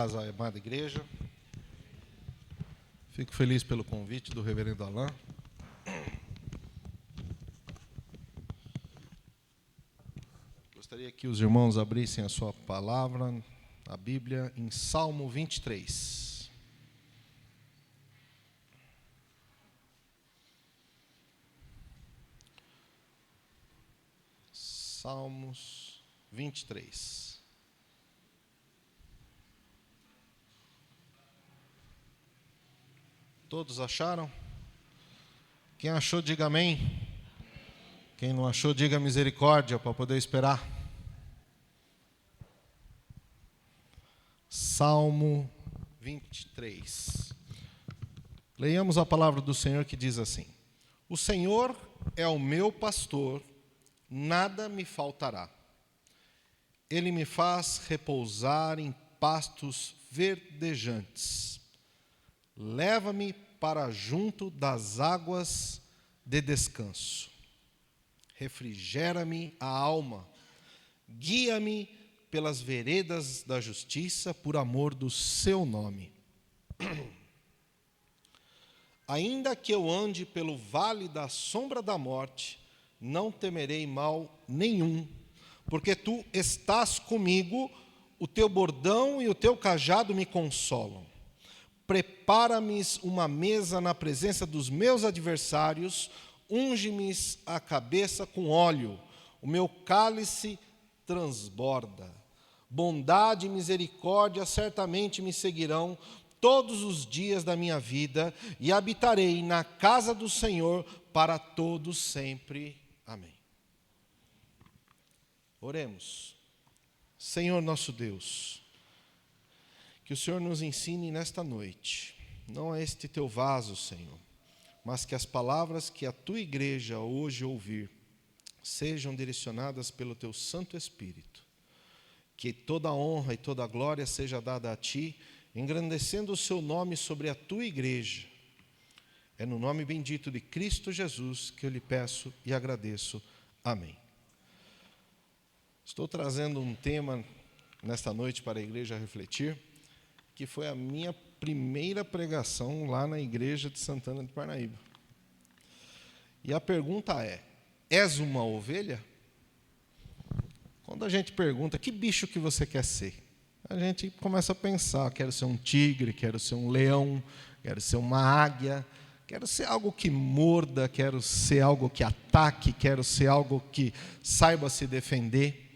A amada igreja, fico feliz pelo convite do reverendo Alain. Gostaria que os irmãos abrissem a sua palavra, a Bíblia, em Salmo 23. Salmos 23. Todos acharam? Quem achou, diga amém. Quem não achou, diga misericórdia, para poder esperar. Salmo 23. Leiamos a palavra do Senhor que diz assim: O Senhor é o meu pastor, nada me faltará. Ele me faz repousar em pastos verdejantes. Leva-me para junto das águas de descanso. Refrigera-me a alma. Guia-me pelas veredas da justiça, por amor do seu nome. Ainda que eu ande pelo vale da sombra da morte, não temerei mal nenhum, porque tu estás comigo, o teu bordão e o teu cajado me consolam. Prepara-me uma mesa na presença dos meus adversários, unge-me a cabeça com óleo, o meu cálice transborda. Bondade e misericórdia certamente me seguirão todos os dias da minha vida, e habitarei na casa do Senhor para todos sempre. Amém. Oremos. Senhor nosso Deus, que o Senhor nos ensine nesta noite, não a este teu vaso, Senhor, mas que as palavras que a tua igreja hoje ouvir sejam direcionadas pelo teu Santo Espírito. Que toda a honra e toda a glória seja dada a ti, engrandecendo o seu nome sobre a tua igreja. É no nome bendito de Cristo Jesus que eu lhe peço e agradeço. Amém. Estou trazendo um tema nesta noite para a igreja refletir, que foi a minha primeira pregação lá na igreja de Santana de Parnaíba. E a pergunta é: és uma ovelha? Quando a gente pergunta, que bicho que você quer ser? A gente começa a pensar, quero ser um tigre, quero ser um leão, quero ser uma águia, quero ser algo que morda, quero ser algo que ataque, quero ser algo que saiba se defender.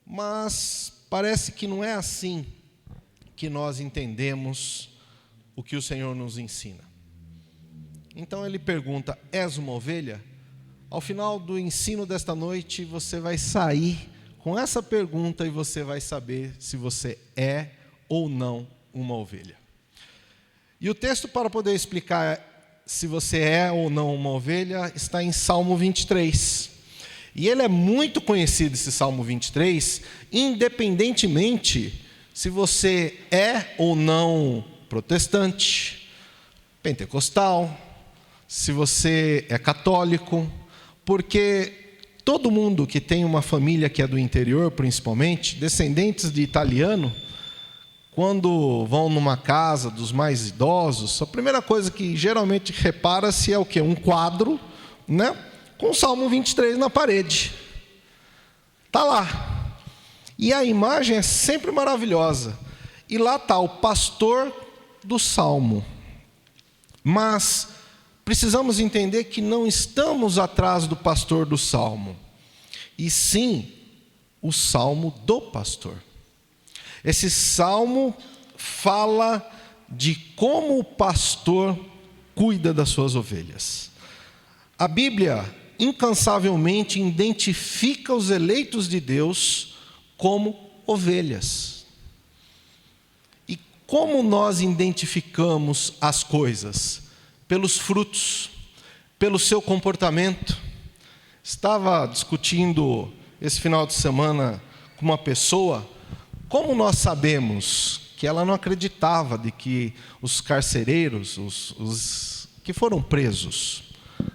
Mas parece que não é assim que nós entendemos o que o Senhor nos ensina. Então ele pergunta: és uma ovelha? Ao final do ensino desta noite, você vai sair com essa pergunta e você vai saber se você é ou não uma ovelha. E o texto para poder explicar se você é ou não uma ovelha está em Salmo 23. E ele é muito conhecido, esse Salmo 23, independentemente se você é ou não protestante, pentecostal, se você é católico, porque todo mundo que tem uma família que é do interior, principalmente, descendentes de italiano, quando vão numa casa dos mais idosos, a primeira coisa que geralmente repara-se é o quê? Um quadro, né, com o Salmo 23 na parede. Está lá. E a imagem é sempre maravilhosa. E lá está o pastor do Salmo. Mas precisamos entender que não estamos atrás do pastor do Salmo, e sim o Salmo do pastor. Esse Salmo fala de como o pastor cuida das suas ovelhas. A Bíblia incansavelmente identifica os eleitos de Deus como ovelhas. E como nós identificamos as coisas? Pelos frutos, pelo seu comportamento. Estava discutindo esse final de semana com uma pessoa, como nós sabemos que ela não acreditava de que os carcereiros, os que foram presos,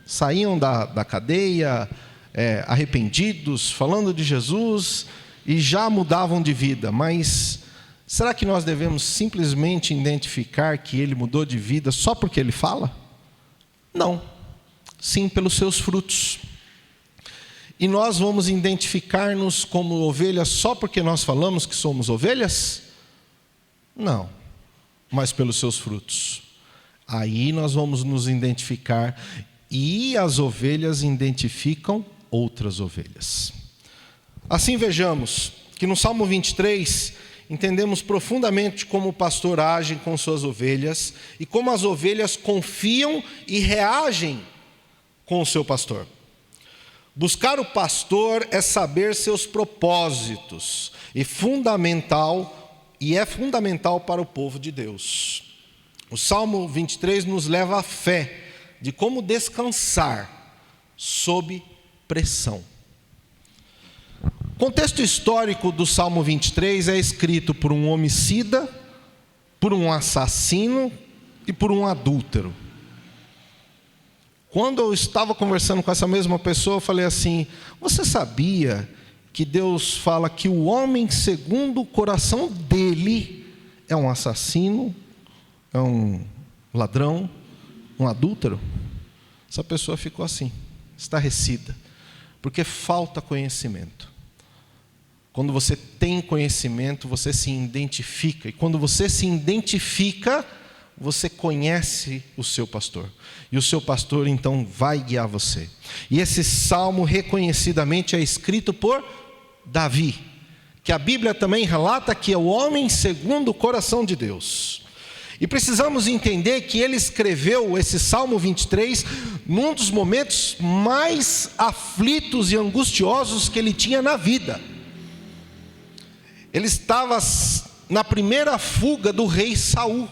saíam da cadeia arrependidos, falando de Jesus, e já mudavam de vida, mas será que nós devemos simplesmente identificar que ele mudou de vida só porque ele fala? Não. Sim, pelos seus frutos. E nós vamos identificar-nos como ovelhas só porque nós falamos que somos ovelhas? Não, mas pelos seus frutos. Aí nós vamos nos identificar, e as ovelhas identificam outras ovelhas. Assim vejamos que no Salmo 23, entendemos profundamente como o pastor age com suas ovelhas e como as ovelhas confiam e reagem com o seu pastor. Buscar o pastor é saber seus propósitos e é fundamental para o povo de Deus. O Salmo 23 nos leva à fé de como descansar sob pressão. O contexto histórico do Salmo 23 é escrito por um homicida, por um assassino e por um adúltero. Quando eu estava conversando com essa mesma pessoa, eu falei assim: você sabia que Deus fala que o homem segundo o coração dele é um assassino, é um ladrão, um adúltero? Essa pessoa ficou assim, estarrecida, porque falta conhecimento. Quando você tem conhecimento, você se identifica, e quando você se identifica, você conhece o seu pastor, e o seu pastor então vai guiar você. E esse salmo reconhecidamente é escrito por Davi, que a Bíblia também relata que é o homem segundo o coração de Deus. E precisamos entender que ele escreveu esse Salmo 23 num dos momentos mais aflitos e angustiosos que ele tinha na vida. Ele estava na primeira fuga do rei Saul.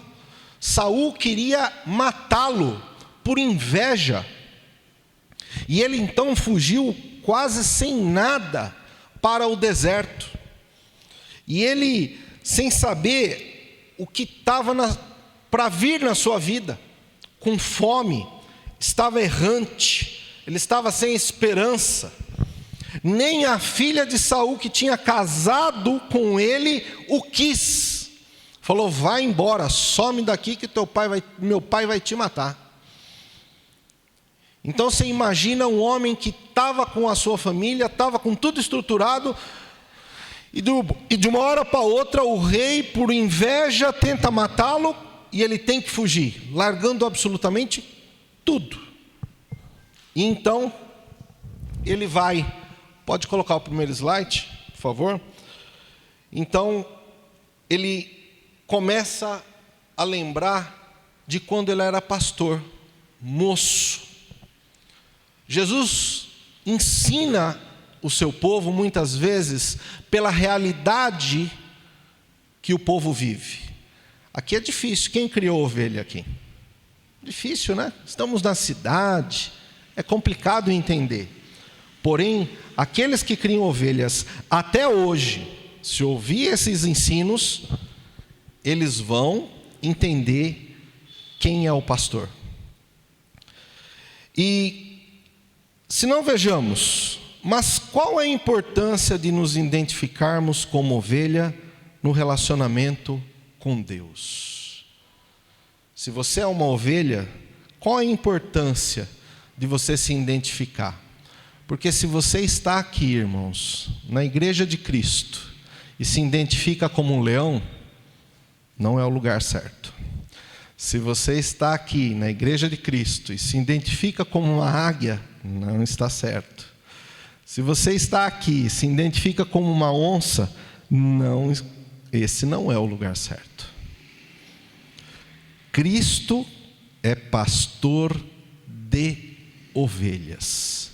Saul queria matá-lo por inveja. E ele então fugiu quase sem nada para o deserto. E ele, sem saber o que estava para vir na sua vida, com fome, estava errante, ele estava sem esperança. Nem a filha de Saul, que tinha casado com ele, o quis. Falou: vai embora, some daqui que meu pai vai te matar. Então você imagina um homem que estava com a sua família, estava com tudo estruturado, e de uma hora para outra o rei, por inveja, tenta matá-lo, e ele tem que fugir, largando absolutamente tudo. E então ele vai. Pode colocar o primeiro slide, por favor? Então, ele começa a lembrar de quando ele era pastor, moço. Jesus ensina o seu povo, muitas vezes, pela realidade que o povo vive. Aqui é difícil. Quem criou ovelha aqui? Difícil, né? Estamos na cidade, é complicado entender. Porém, aqueles que criam ovelhas até hoje, se ouvir esses ensinos, eles vão entender quem é o pastor. E se não, vejamos, mas qual é a importância de nos identificarmos como ovelha no relacionamento com Deus? Se você é uma ovelha, qual é a importância de você se identificar? Porque se você está aqui, irmãos, na igreja de Cristo, e se identifica como um leão, não é o lugar certo. Se você está aqui na igreja de Cristo e se identifica como uma águia, não está certo. Se você está aqui e se identifica como uma onça, esse não é o lugar certo. Cristo é pastor de ovelhas.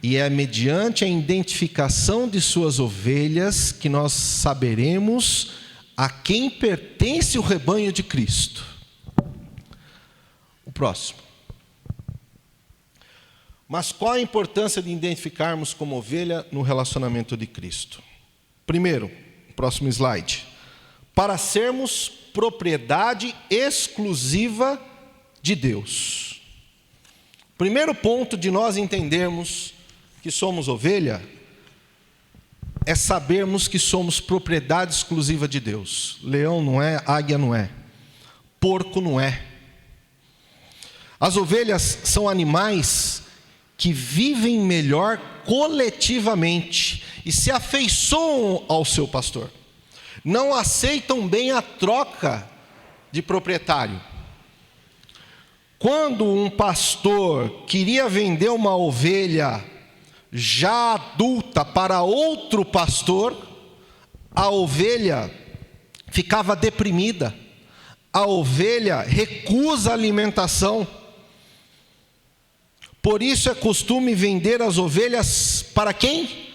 E é mediante a identificação de suas ovelhas que nós saberemos a quem pertence o rebanho de Cristo. O próximo. Mas qual a importância de identificarmos como ovelha no relacionamento de Cristo? Primeiro, próximo slide. Para sermos propriedade exclusiva de Deus. Primeiro ponto de nós entendermos que somos ovelha é sabermos que somos propriedade exclusiva de Deus. Leão não é, águia não é, porco não é. As ovelhas são animais que vivem melhor coletivamente e se afeiçoam ao seu pastor. Não aceitam bem a troca de proprietário. Quando um pastor queria vender uma ovelha já adulta para outro pastor, a ovelha ficava deprimida, a ovelha recusa a alimentação. Por isso é costume vender as ovelhas para quem?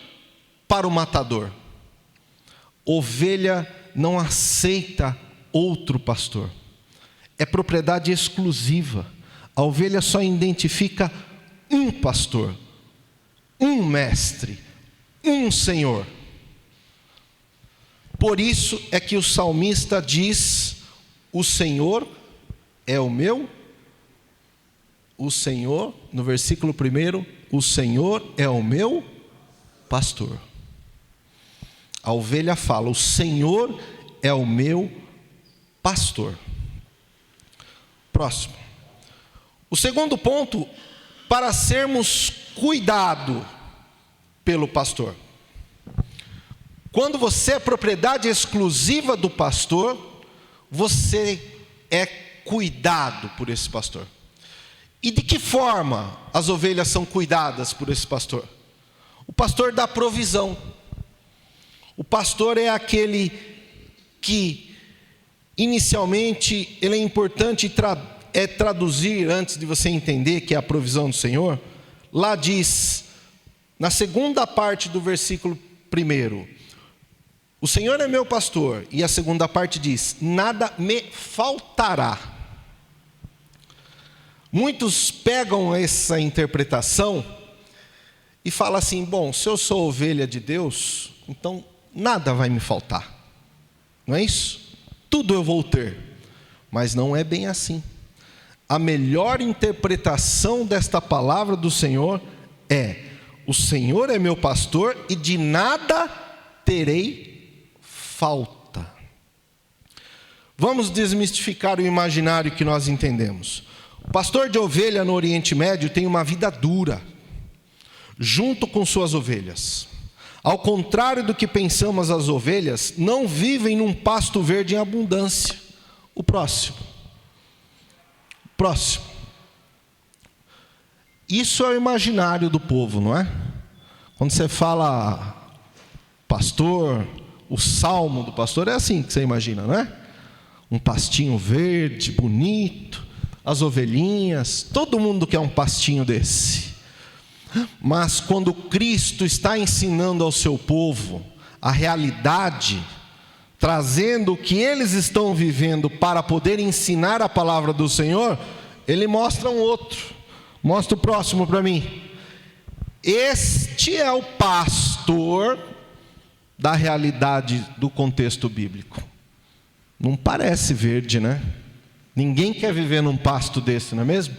Para o matador. Ovelha não aceita outro pastor, é propriedade exclusiva. A ovelha só identifica um pastor, um mestre, um Senhor. Por isso é que o salmista diz: o Senhor é o meu, o Senhor, no versículo 1, o Senhor é o meu pastor. A ovelha fala: o Senhor é o meu pastor. Próximo. O segundo ponto, para sermos cuidado pelo pastor. Quando você é propriedade exclusiva do pastor, você é cuidado por esse pastor. E de que forma as ovelhas são cuidadas por esse pastor? O pastor dá provisão. O pastor é aquele que, inicialmente, ele é importante traduzir, antes de você entender que é a provisão do Senhor. Lá diz, na segunda parte do versículo 1, o Senhor é meu pastor, e a segunda parte diz: nada me faltará. Muitos pegam essa interpretação e falam assim: bom, se eu sou ovelha de Deus, então nada vai me faltar, não é isso? Tudo eu vou ter. Mas não é bem assim. A melhor interpretação desta palavra do Senhor é: o Senhor é meu pastor e de nada terei falta. Vamos desmistificar o imaginário que nós entendemos. O pastor de ovelha no Oriente Médio tem uma vida dura, junto com suas ovelhas. Ao contrário do que pensamos, as ovelhas não vivem num pasto verde em abundância. O próximo. Isso é o imaginário do povo, não é? Quando você fala pastor, o salmo do pastor é assim que você imagina, não é? Um pastinho verde, bonito, as ovelhinhas, todo mundo quer um pastinho desse. Mas quando Cristo está ensinando ao seu povo a realidade, trazendo o que eles estão vivendo para poder ensinar a palavra do Senhor, ele mostra um outro. Mostra o próximo para mim. Este é o pastor da realidade do contexto bíblico. Não parece verde, né? Ninguém quer viver num pasto desse, não é mesmo?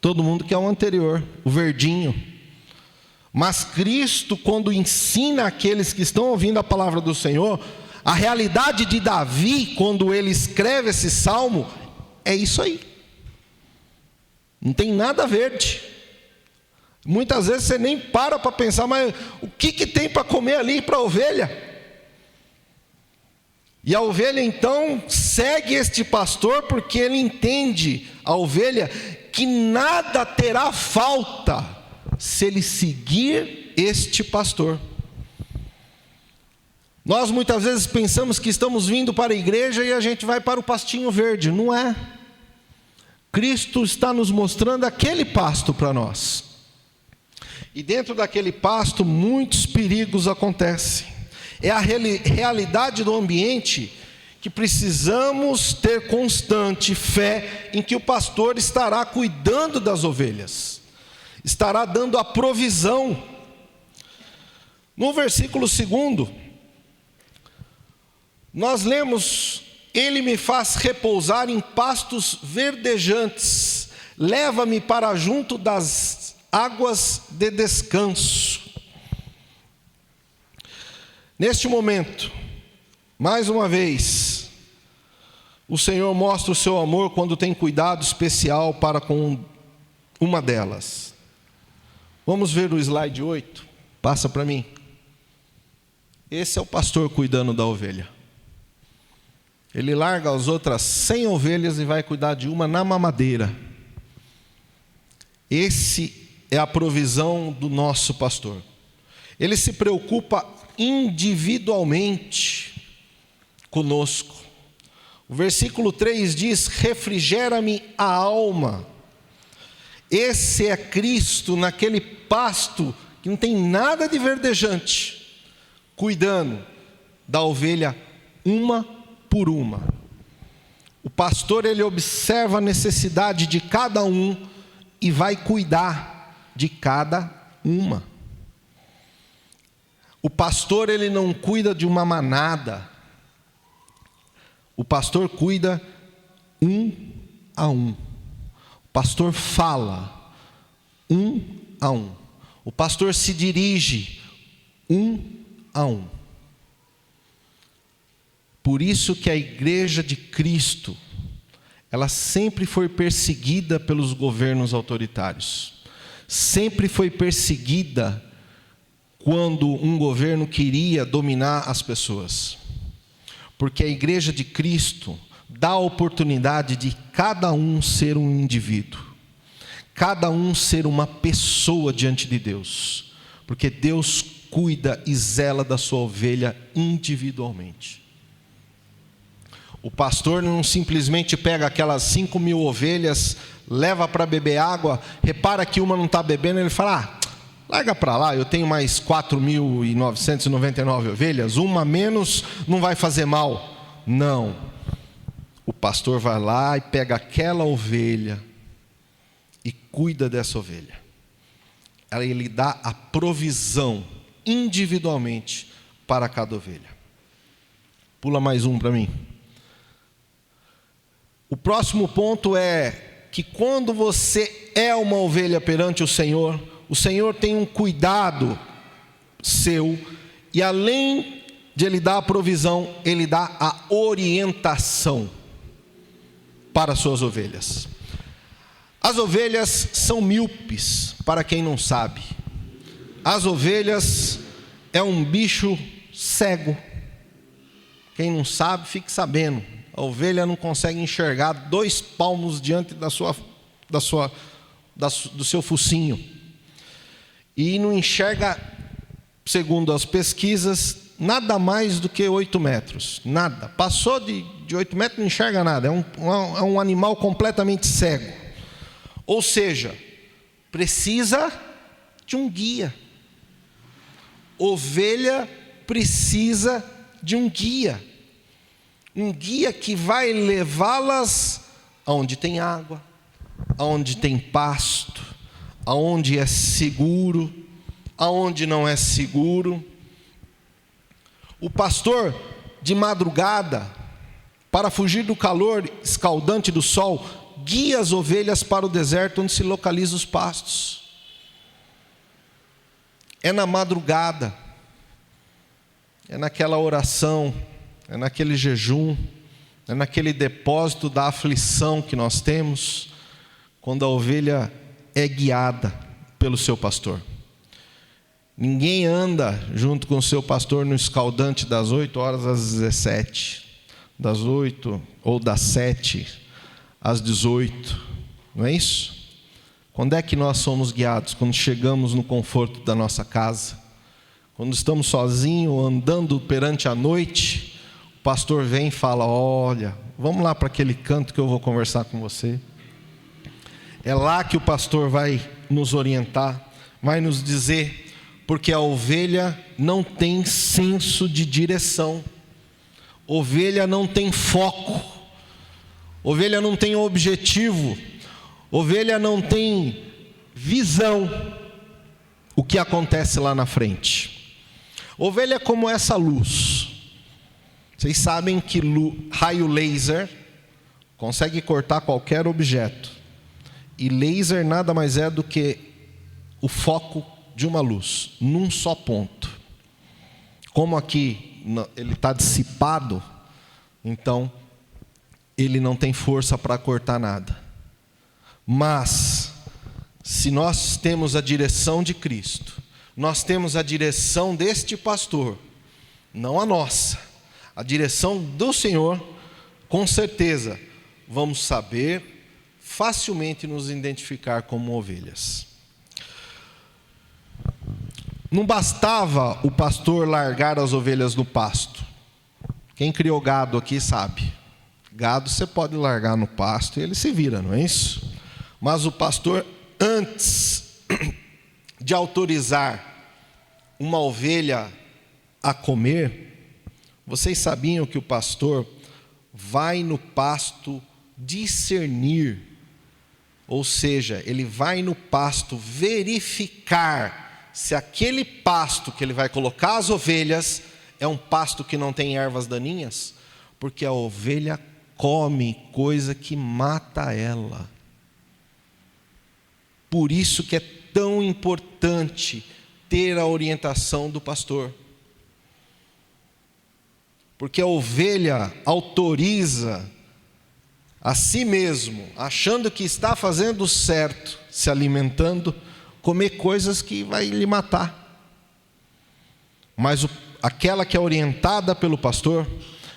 Todo mundo quer o anterior, o verdinho. Mas Cristo, quando ensina aqueles que estão ouvindo a palavra do Senhor, a realidade de Davi, quando ele escreve esse salmo, é isso aí. Não tem nada verde. Muitas vezes você nem para pensar, mas o que tem para comer ali para a ovelha? E a ovelha então segue este pastor, porque ele entende, a ovelha, que nada terá falta se ele seguir este pastor. Nós muitas vezes pensamos que estamos vindo para a igreja e a gente vai para o pastinho verde. Não é. Cristo está nos mostrando aquele pasto para nós. E dentro daquele pasto muitos perigos acontecem. É a realidade do ambiente que precisamos ter constante fé em que o pastor estará cuidando das ovelhas, estará dando a provisão. No versículo 2, nós lemos: ele me faz repousar em pastos verdejantes, leva-me para junto das águas de descanso. Neste momento, mais uma vez, o Senhor mostra o seu amor quando tem cuidado especial para com uma delas. Vamos ver o slide 8? Passa para mim. Esse é o pastor cuidando da ovelha. Ele larga as outras 100 ovelhas e vai cuidar de uma na mamadeira. Esse é a provisão do nosso pastor. Ele se preocupa individualmente conosco. O versículo 3 diz: refrigera-me a alma. Esse é Cristo naquele pasto que não tem nada de verdejante, cuidando da ovelha uma por uma. O pastor, ele observa a necessidade de cada um e vai cuidar de cada uma. O pastor, ele não cuida de uma manada. O pastor cuida um a um. O pastor fala um a um. O pastor se dirige um a um. Por isso que a igreja de Cristo, ela sempre foi perseguida pelos governos autoritários. Sempre foi perseguida quando um governo queria dominar as pessoas. Porque a igreja de Cristo dá a oportunidade de cada um ser um indivíduo. Cada um ser uma pessoa diante de Deus. Porque Deus cuida e zela da sua ovelha individualmente. O pastor não simplesmente pega aquelas 5.000 ovelhas, leva para beber água, repara que uma não está bebendo, ele fala: larga para lá, eu tenho mais 4.999 ovelhas, uma menos não vai fazer mal. Não. O pastor vai lá e pega aquela ovelha e cuida dessa ovelha. Ele dá a provisão individualmente para cada ovelha. Pula mais um para mim. O próximo ponto é que quando você é uma ovelha perante o Senhor tem um cuidado seu, e além de Ele dar a provisão, Ele dá a orientação para as suas ovelhas. As ovelhas são míopes, para quem não sabe. As ovelhas é um bicho cego. Quem não sabe, fique sabendo. A ovelha não consegue enxergar 2 palmos diante do seu focinho. E não enxerga, segundo as pesquisas, nada mais do que 8 metros. Nada. Passou de 8 metros, não enxerga nada. É um animal completamente cego. Ou seja, precisa de um guia. Ovelha precisa de um guia. Um guia que vai levá-las aonde tem água, aonde tem pasto, aonde é seguro, aonde não é seguro. O pastor, de madrugada, para fugir do calor escaldante do sol, guia as ovelhas para o deserto onde se localizam os pastos. É na madrugada, é naquela oração, é naquele jejum, é naquele depósito da aflição que nós temos, quando a ovelha é guiada pelo seu pastor. Ninguém anda junto com o seu pastor no escaldante das 8 horas às 17, das 8 ou das 7 às 18, não é isso? Quando é que nós somos guiados? Quando chegamos no conforto da nossa casa, quando estamos sozinhos, andando perante a noite, o pastor vem e fala: olha, vamos lá para aquele canto que eu vou conversar com você. É lá que o pastor vai nos orientar, vai nos dizer, porque a ovelha não tem senso de direção, ovelha não tem foco, ovelha não tem objetivo, ovelha não tem visão, o que acontece lá na frente. Ovelha é como essa luz. Vocês sabem que raio laser consegue cortar qualquer objeto. E laser nada mais é do que o foco de uma luz, num só ponto. Como aqui ele está dissipado, então ele não tem força para cortar nada. Mas, se nós temos a direção de Cristo, nós temos a direção deste pastor, não a nossa, a direção do Senhor, com certeza vamos saber facilmente nos identificar como ovelhas. Não bastava o pastor largar as ovelhas no pasto. Quem criou gado aqui sabe. Gado você pode largar no pasto e ele se vira, não é isso? Mas o pastor, antes de autorizar uma ovelha a comer, vocês sabiam que o pastor vai no pasto discernir, ou seja, ele vai no pasto verificar se aquele pasto que ele vai colocar as ovelhas é um pasto que não tem ervas daninhas, porque a ovelha come coisa que mata ela. Por isso que é tão importante ter a orientação do pastor. Porque a ovelha autoriza a si mesmo, achando que está fazendo certo, se alimentando, comer coisas que vai lhe matar. Mas aquela que é orientada pelo pastor,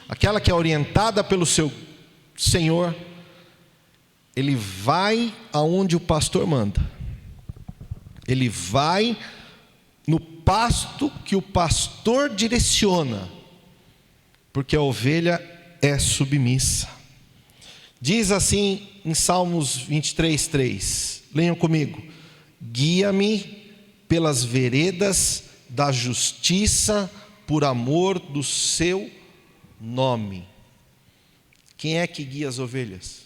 aquela que é orientada pelo seu Senhor, ele vai aonde o pastor manda. Ele vai no pasto que o pastor direciona, porque a ovelha é submissa. Diz assim em Salmos 23:3, leiam comigo: guia-me pelas veredas da justiça, por amor do seu nome. Quem é que guia as ovelhas?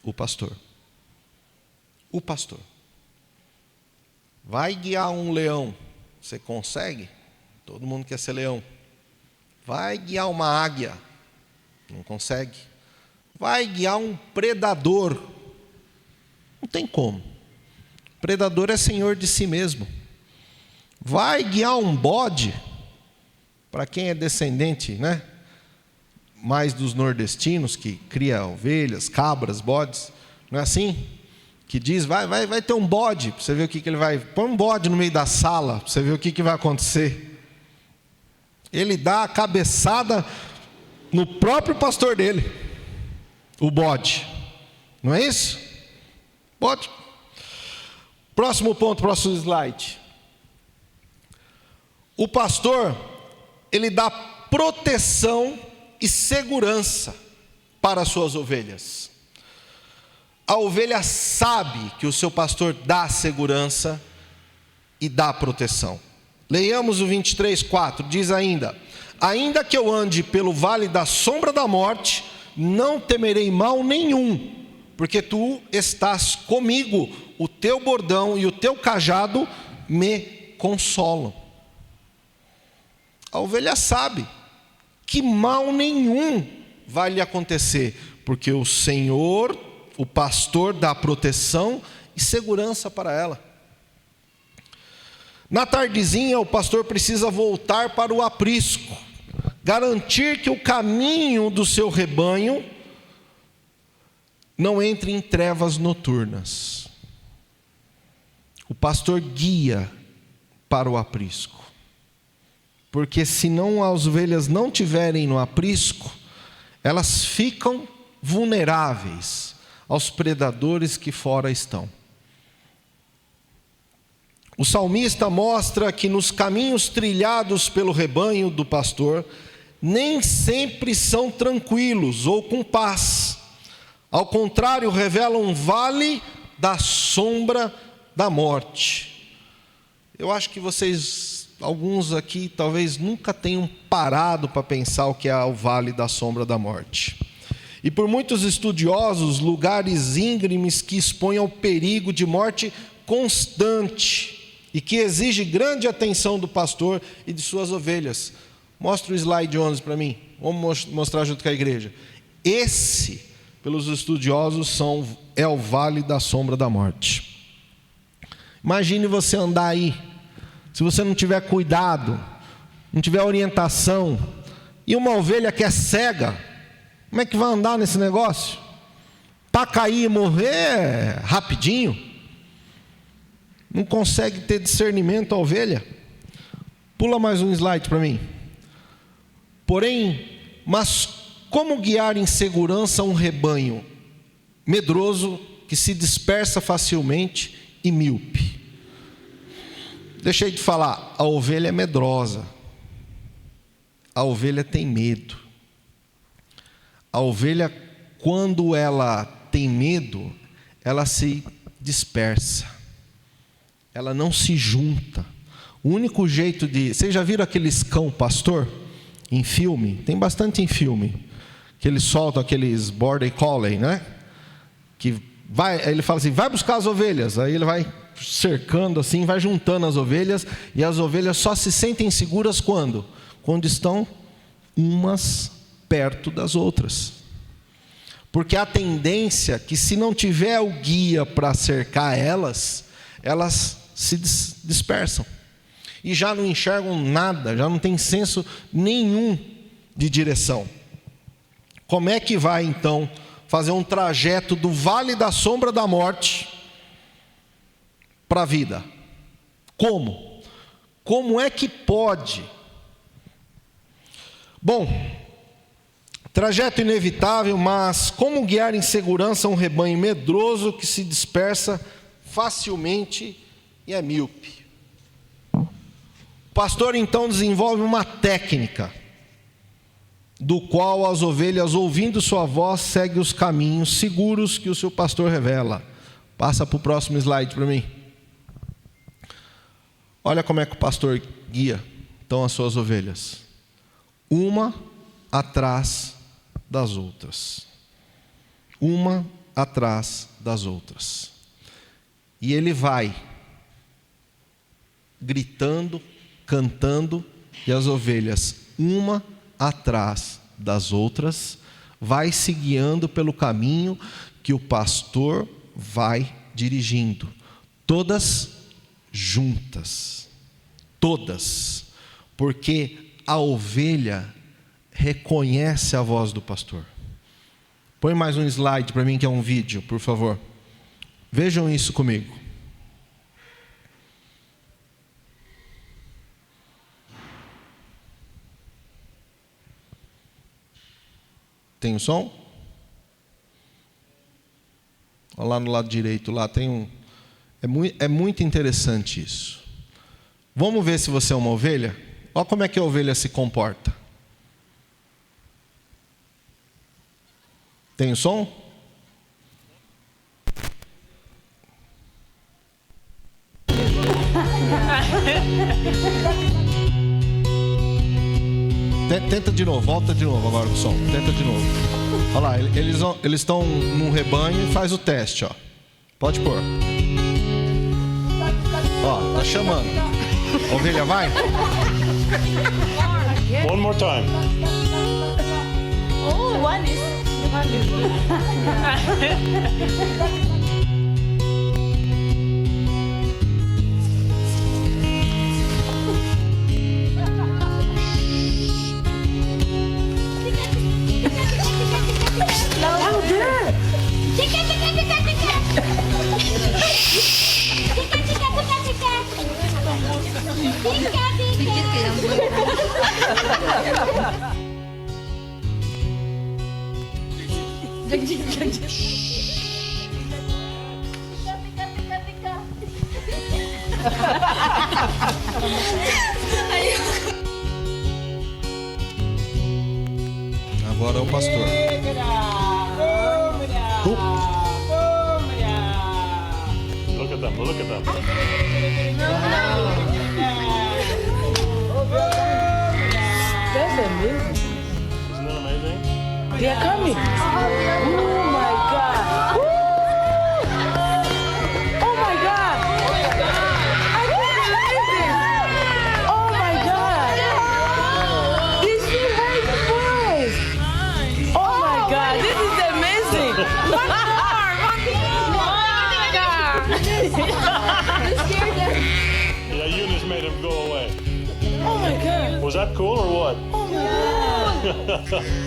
O pastor. O pastor. Vai guiar um leão, você consegue? Todo mundo quer ser leão. Vai guiar uma águia, não consegue. Vai guiar um predador, não tem como. O predador é senhor de si mesmo. Vai guiar um bode, para quem é descendente, né? Mais dos nordestinos, que cria ovelhas, cabras, bodes, não é assim? Que diz, vai ter um bode, para você ver o que ele vai... Põe um bode no meio da sala, para você ver o que vai acontecer. Ele dá a cabeçada no próprio pastor dele, o bode. Não é isso? Bode. Próximo ponto, próximo slide. O pastor, ele dá proteção e segurança para as suas ovelhas. A ovelha sabe que o seu pastor dá segurança e dá proteção. Leiamos o 23:4, diz ainda: ainda que eu ande pelo vale da sombra da morte, não temerei mal nenhum, porque tu estás comigo, o teu bordão e o teu cajado me consolam. A ovelha sabe que mal nenhum vai lhe acontecer, porque o Senhor, o pastor, dá proteção e segurança para ela. Na tardezinha, o pastor precisa voltar para o aprisco, garantir que o caminho do seu rebanho não entre em trevas noturnas. O pastor guia para o aprisco, porque se não as ovelhas não tiverem no aprisco, elas ficam vulneráveis aos predadores que fora estão. O salmista mostra que nos caminhos trilhados pelo rebanho do pastor, nem sempre são tranquilos ou com paz. Ao contrário, revela um vale da sombra da morte. Eu acho que vocês, alguns aqui, talvez nunca tenham parado para pensar o que é o vale da sombra da morte. E por muitos estudiosos, lugares íngremes que expõem ao perigo de morte constante e que exige grande atenção do pastor e de suas ovelhas. Mostra o slide 11 para mim. Vamos mostrar junto com a igreja. Esse, pelos estudiosos, é o vale da sombra da morte. Imagine você andar aí. Se você não tiver cuidado, não tiver orientação, e uma ovelha que é cega, como é que vai andar nesse negócio? Para cair e morrer rapidinho. Não consegue ter discernimento a ovelha. Pula mais um slide para mim. Porém, mas como guiar em segurança um rebanho medroso que se dispersa facilmente e míope? Deixei de falar, a ovelha é medrosa. A ovelha tem medo. A ovelha, quando ela tem medo, ela se dispersa. Ela não se junta. O único jeito de... Vocês já viram aqueles cão pastor em filme? Tem bastante em filme. Que eles soltam aqueles border collie, né? Que vai, ele fala assim, vai buscar as ovelhas. Aí ele vai cercando assim, vai juntando as ovelhas. E as ovelhas só se sentem seguras quando? Quando estão umas perto das outras. Porque a tendência é que se não tiver o guia para cercar elas, elas se dispersam. E já não enxergam nada, já não tem senso nenhum de direção. Como é que vai então fazer um trajeto do vale da sombra da morte para a vida? Como? Como é que pode? Bom, trajeto inevitável, mas como guiar em segurança um rebanho medroso que se dispersa facilmente e é míope? O pastor então desenvolve uma técnica, do qual as ovelhas, ouvindo sua voz, seguem os caminhos seguros que o seu pastor revela. Passa para o próximo slide para mim. Olha como é que o pastor guia então as suas ovelhas. Uma atrás das outras. Uma atrás das outras. E ele vai gritando, cantando, e as ovelhas, uma atrás das outras, vai se guiando pelo caminho que o pastor vai dirigindo. Todas juntas. Todas. Porque a ovelha reconhece a voz do pastor. Põe mais um slide para mim, que é um vídeo, por favor. Vejam isso comigo. Tem o som? Olha lá no lado direito, lá tem um... É muito interessante isso. Vamos ver se você é uma ovelha? Olha como é que a ovelha se comporta. Tem o som? Tenta de novo, volta de novo agora com o som. Tenta de novo. Olha lá, eles estão num rebanho e faz o teste, ó. Pode pôr. Ó, tá chamando. A ovelha vai? One more time. Oh, one is. Agora é o pastor. Look at them, look at them. That's amazing. Isn't that amazing? They are coming. Oh my God. Woo! Oh my God. I can't believe this. Oh my God. Did she hear the voice? Oh my God. This is amazing. One more. Yeah, Eunice made him go away. Oh my God. Was that cool or what?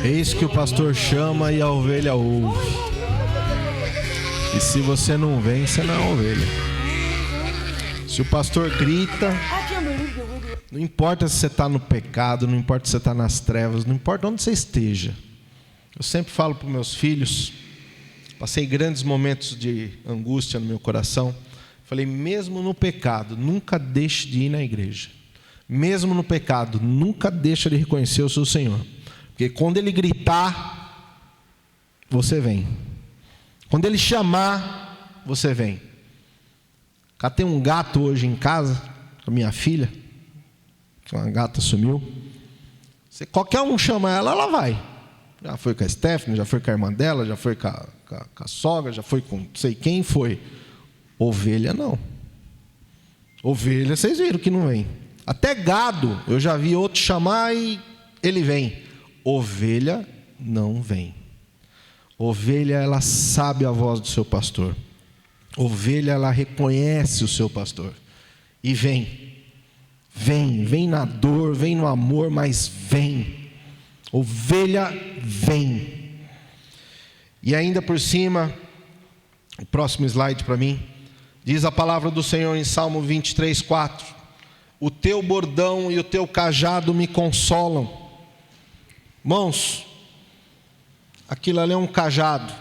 Eis que o pastor chama e a ovelha ouve. E se você não vem, você não é ovelha. Se o pastor grita, não importa se você está no pecado, não importa se você está nas trevas, não importa onde você esteja. Eu sempre falo para os meus filhos, passei grandes momentos de angústia no meu coração. Falei, mesmo no pecado, nunca deixe de ir na igreja. Mesmo no pecado, nunca deixe de reconhecer o seu Senhor. Porque quando Ele gritar, você vem. Quando Ele chamar, você vem. Cá tem um gato hoje em casa, com a minha filha, que uma gata sumiu. Se qualquer um chama ela, ela vai. Já foi com a Stephanie, já foi com a irmã dela, já foi com a sogra, já foi com não sei quem foi. Ovelha não. Ovelha, vocês viram que não vem. Até gado, eu já vi outro chamar e ele vem. Ovelha não vem. Ovelha, ela sabe a voz do seu pastor. Ovelha, ela reconhece o seu pastor. E vem. Vem na dor, vem no amor, mas vem. Ovelha vem. E ainda por cima, o próximo slide para mim, diz a palavra do Senhor em Salmo 23, 4. O teu bordão e o teu cajado me consolam. Irmãos, aquilo ali é um cajado,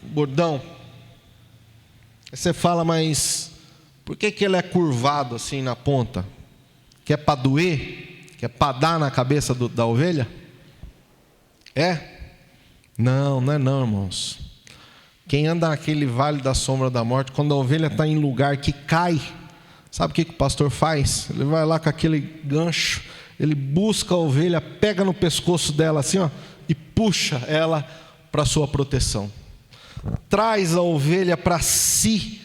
um bordão. Aí você fala, mas por que ele é curvado assim na ponta? Que é para doer? Que é para dar na cabeça da ovelha? É? Não, não é não, irmãos. Quem anda naquele vale da sombra da morte, quando a ovelha está em lugar que cai, sabe o que o pastor faz? Ele vai lá com aquele gancho, ele busca a ovelha, pega no pescoço dela assim, ó, e puxa ela para a sua proteção. Traz a ovelha para si,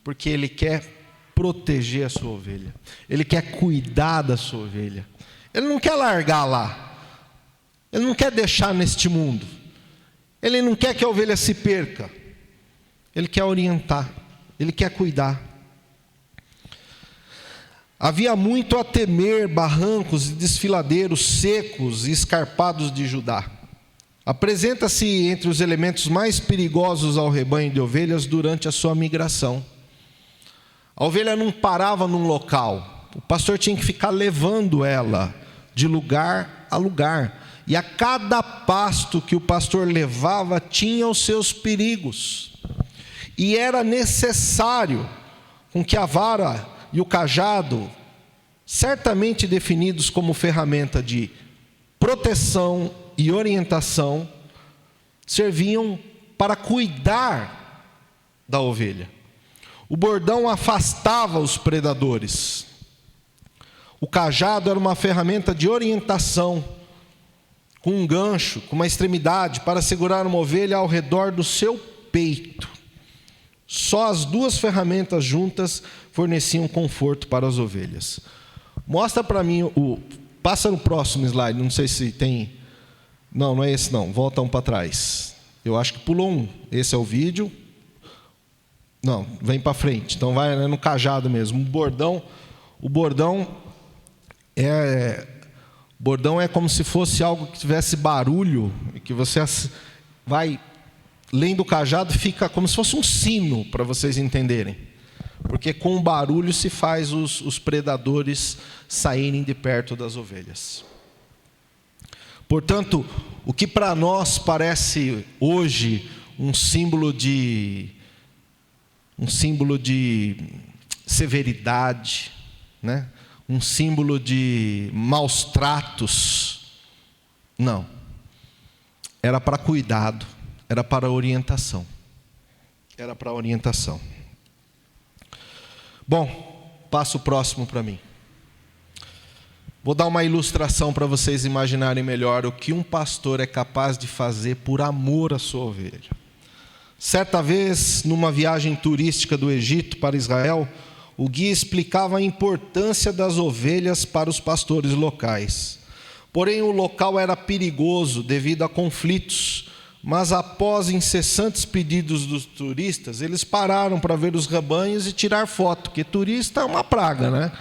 porque ele quer proteger a sua ovelha. Ele quer cuidar da sua ovelha. Ele não quer largar lá. Ele não quer deixar neste mundo. Ele não quer que a ovelha se perca. Ele quer orientar. Ele quer cuidar. Havia muito a temer barrancos e desfiladeiros secos e escarpados de Judá. Apresenta-se entre os elementos mais perigosos ao rebanho de ovelhas durante a sua migração. A ovelha não parava num local. O pastor tinha que ficar levando ela de lugar a lugar. E a cada pasto que o pastor levava tinha os seus perigos. E era necessário com que a vara e o cajado, certamente definidos como ferramenta de proteção e orientação, serviam para cuidar da ovelha. O bordão afastava os predadores. O cajado era uma ferramenta de orientação, com um gancho, com uma extremidade, para segurar uma ovelha ao redor do seu peito. Só as duas ferramentas juntas forneciam conforto para as ovelhas. Mostra para mim, passa no próximo slide, não sei se tem... Não é esse não, volta um para trás. Eu acho que pulou um, esse é o vídeo. Não, vem para frente, então vai no cajado mesmo. O bordão é como se fosse algo que tivesse barulho, e que você vai lendo o cajado, fica como se fosse um sino, para vocês entenderem. Porque com o barulho se faz os predadores saírem de perto das ovelhas. Portanto, o que para nós parece hoje um símbolo de severidade, né? Um símbolo de maus tratos, não. Era para cuidado, era para orientação. Era para orientação. Bom, passa o próximo para mim. Vou dar uma ilustração para vocês imaginarem melhor o que um pastor é capaz de fazer por amor à sua ovelha. Certa vez, numa viagem turística do Egito para Israel, o guia explicava a importância das ovelhas para os pastores locais. Porém, o local era perigoso devido a conflitos, mas após incessantes pedidos dos turistas, eles pararam para ver os rebanhos e tirar foto, porque turista é uma praga, né?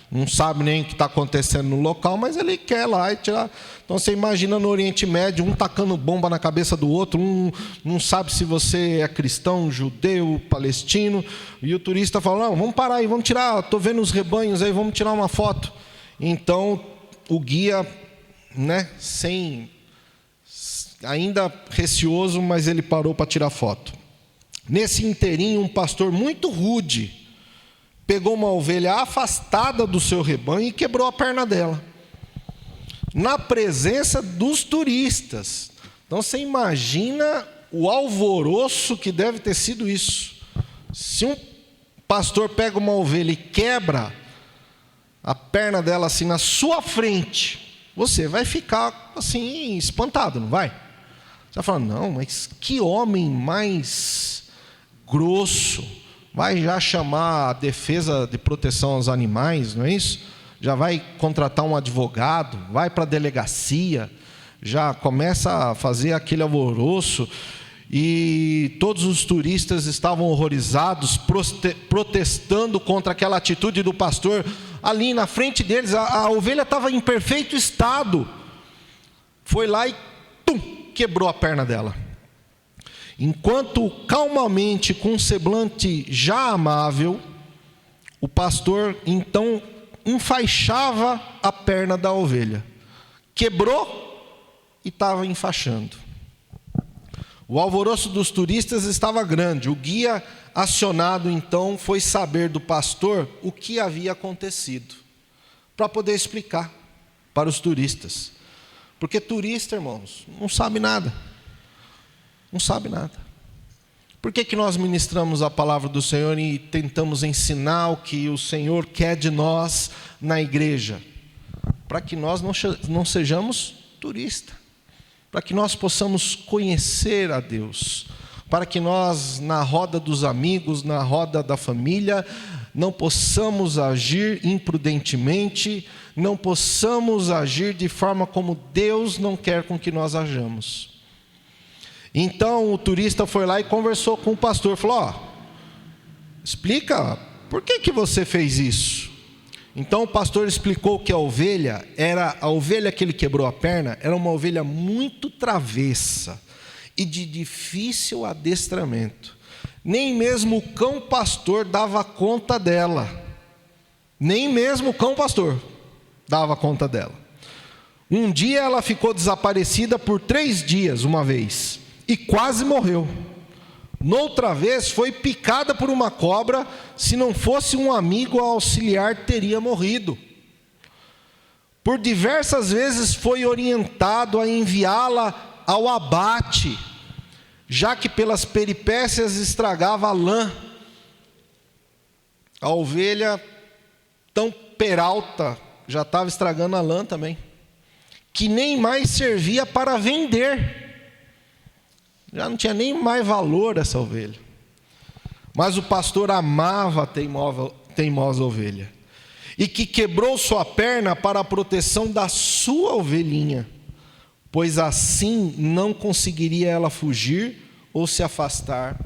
não sabe nem o que está acontecendo no local, mas ele quer lá e tirar. Então você imagina no Oriente Médio, um tacando bomba na cabeça do outro, um não sabe se você é cristão, judeu, palestino, e o turista fala, não, vamos parar aí, vamos tirar, estou vendo os rebanhos aí, vamos tirar uma foto. Então o guia, né, ainda receoso, mas ele parou para tirar foto. Nesse inteirinho, um pastor muito rude pegou uma ovelha afastada do seu rebanho e quebrou a perna dela, na presença dos turistas. Então você imagina o alvoroço que deve ter sido isso. Se um pastor pega uma ovelha e quebra a perna dela assim na sua frente, você vai ficar assim espantado, não vai? Você vai falar, não, mas que homem mais grosso, vai já chamar a defesa de proteção aos animais, não é isso? Já vai contratar um advogado, vai para a delegacia, já começa a fazer aquele alvoroço, e todos os turistas estavam horrorizados, protestando contra aquela atitude do pastor. Ali na frente deles, a ovelha estava em perfeito estado, foi lá e quebrou a perna dela. Enquanto calmamente, com um semblante já amável, o pastor então enfaixava a perna da ovelha. Quebrou e estava enfaixando. O alvoroço dos turistas estava grande. O guia acionado então foi saber do pastor o que havia acontecido, para poder explicar para os turistas. Porque turista, irmãos, não sabe nada. Não sabe nada. Por que nós ministramos a palavra do Senhor e tentamos ensinar o que o Senhor quer de nós na igreja? Para que nós não sejamos turistas. Para que nós possamos conhecer a Deus. Para que nós, na roda dos amigos, na roda da família, não possamos agir imprudentemente, não possamos agir de forma como Deus não quer com que nós hajamos. Então o turista foi lá e conversou com o pastor, falou, explica, por que você fez isso? Então o pastor explicou que a ovelha que ele quebrou a perna, era uma ovelha muito travessa e de difícil adestramento. Nem mesmo o cão pastor dava conta dela. Nem mesmo o cão pastor dava conta dela. Um dia ela ficou desaparecida por 3 dias, uma vez, e quase morreu. Noutra vez foi picada por uma cobra, se não fosse um amigo a auxiliar, teria morrido. Por diversas vezes foi orientado a enviá-la ao abate, já que pelas peripécias estragava a lã. A ovelha tão peralta já estava estragando a lã também, que nem mais servia para vender. Já não tinha nem mais valor essa ovelha. Mas o pastor amava a teimosa ovelha, e que quebrou sua perna para a proteção da sua ovelhinha, pois assim não conseguiria ela fugir ou se afastar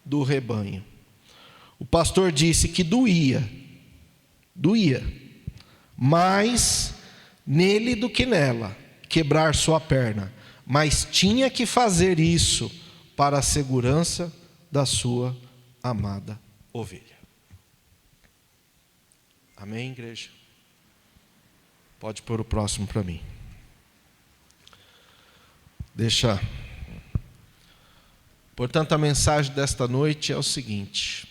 do rebanho. O pastor disse que doía mais nele do que nela, quebrar sua perna, mas tinha que fazer isso para a segurança da sua amada ovelha. Amém, igreja? Pode pôr o próximo para mim. Portanto, a mensagem desta noite é o seguinte: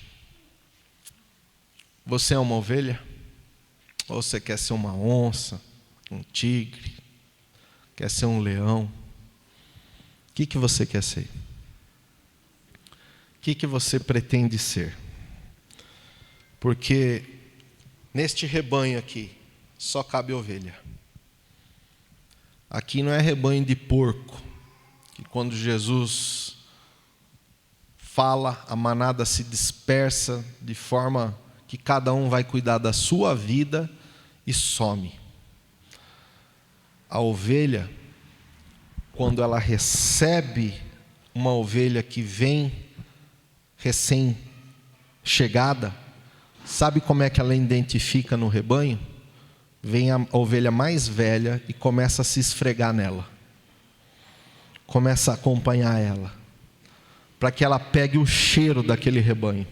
você é uma ovelha? Ou você quer ser uma onça, um tigre, quer ser um leão? O que você quer ser? O que você pretende ser? Porque neste rebanho aqui só cabe ovelha. Aqui não é rebanho de porco, que quando Jesus fala, a manada se dispersa de forma que cada um vai cuidar da sua vida e some. A ovelha, quando ela recebe uma ovelha que vem recém-chegada, Sabe como é que ela identifica no rebanho? Vem a ovelha mais velha e começa a se esfregar nela. Começa a acompanhar ela, para que ela pegue o cheiro daquele rebanho,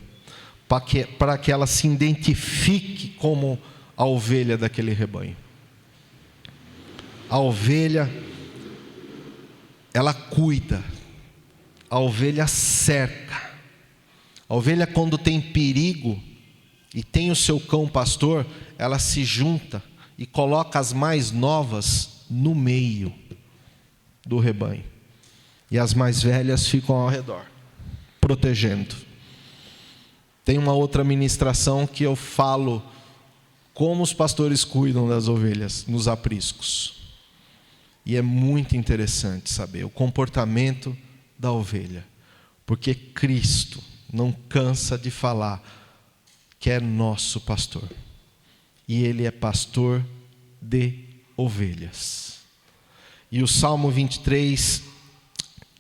para que ela se identifique como a ovelha daquele rebanho. A ovelha, ela cuida, a ovelha cerca. A ovelha, quando tem perigo e tem o seu cão pastor, ela se junta e coloca as mais novas no meio do rebanho. E as mais velhas ficam ao redor, protegendo. Tem uma outra ministração que eu falo como os pastores cuidam das ovelhas nos apriscos. E é muito interessante saber o comportamento da ovelha, porque Cristo não cansa de falar que é nosso pastor. E Ele é pastor de ovelhas. E o Salmo 23,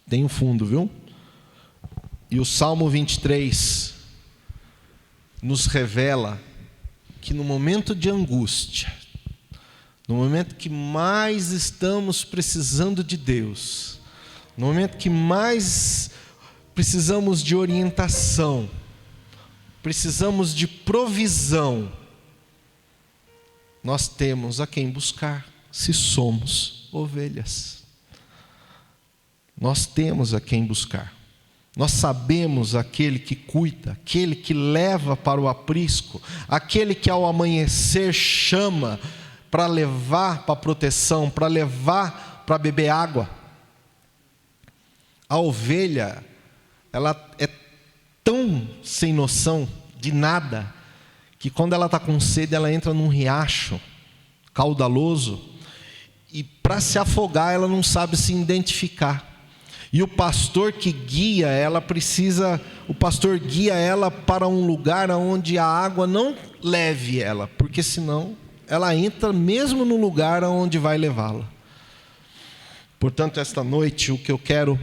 tem um fundo, viu? E o Salmo 23 nos revela que no momento de angústia, no momento que mais estamos precisando de Deus, no momento que mais precisamos de orientação, precisamos de provisão, nós temos a quem buscar, se somos ovelhas. Nós temos a quem buscar. Nós sabemos aquele que cuida, aquele que leva para o aprisco, aquele que ao amanhecer chama para levar para a proteção, para levar para beber água. A ovelha, ela é tão sem noção de nada, que quando ela está com sede, ela entra num riacho caudaloso, e para se afogar, ela não sabe se identificar. E o pastor que guia ela o pastor guia ela para um lugar onde a água não leve ela, porque senão ela entra mesmo no lugar onde vai levá-la. Portanto, esta noite, o que eu quero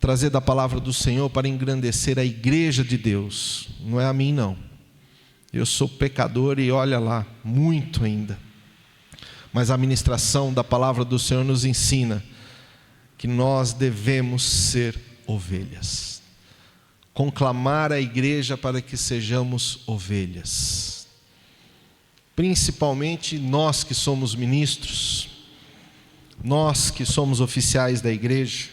trazer da palavra do Senhor para engrandecer a igreja de Deus, não é a mim não. Eu sou pecador e olha lá, muito ainda. Mas a ministração da palavra do Senhor nos ensina que nós devemos ser ovelhas. Conclamar a igreja para que sejamos ovelhas. Principalmente nós que somos ministros, nós que somos oficiais da igreja,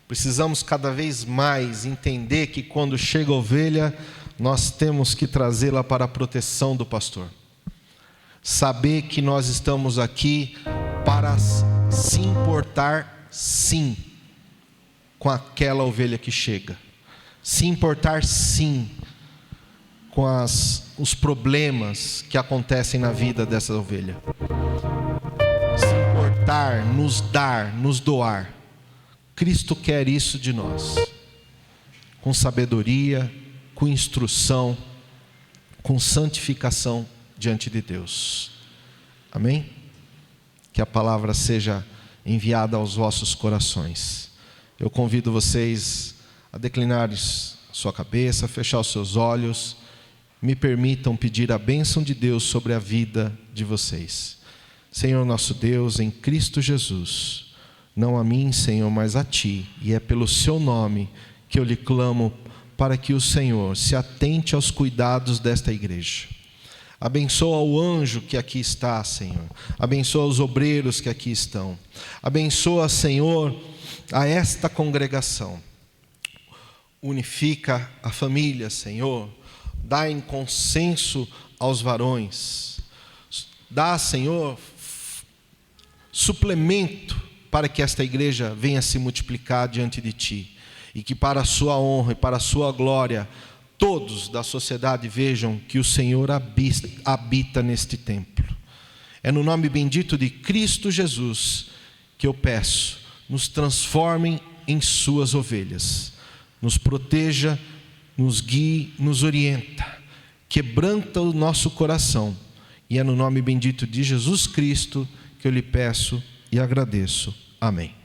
precisamos cada vez mais entender que quando chega a ovelha, nós temos que trazê-la para a proteção do pastor. Saber que nós estamos aqui para se importar, sim, com aquela ovelha que chega. Se importar, sim, com os problemas que acontecem na vida dessa ovelha. Se importar, nos dar, nos doar. Cristo quer isso de nós. Com sabedoria, com instrução, com santificação diante de Deus. Amém? Que a palavra seja enviada aos vossos corações. Eu convido vocês a declinar sua cabeça, fechar os seus olhos. Me permitam pedir a bênção de Deus sobre a vida de vocês. Senhor nosso Deus, em Cristo Jesus, não a mim, Senhor, mas a Ti, e é pelo Seu nome que eu lhe clamo para que o Senhor se atente aos cuidados desta igreja. Abençoa o anjo que aqui está, Senhor. Abençoa os obreiros que aqui estão. Abençoa, Senhor, a esta congregação. Unifica a família, Senhor. Dá em consenso aos varões. Dá, Senhor, suplemento para que esta igreja venha se multiplicar diante de Ti. E que para a Sua honra e para a Sua glória, todos da sociedade vejam que o Senhor habita neste templo. É no nome bendito de Cristo Jesus que eu peço, nos transformem em Suas ovelhas, nos proteja, nos guie, nos orienta, quebranta o nosso coração, e é no nome bendito de Jesus Cristo que eu lhe peço e agradeço. Amém.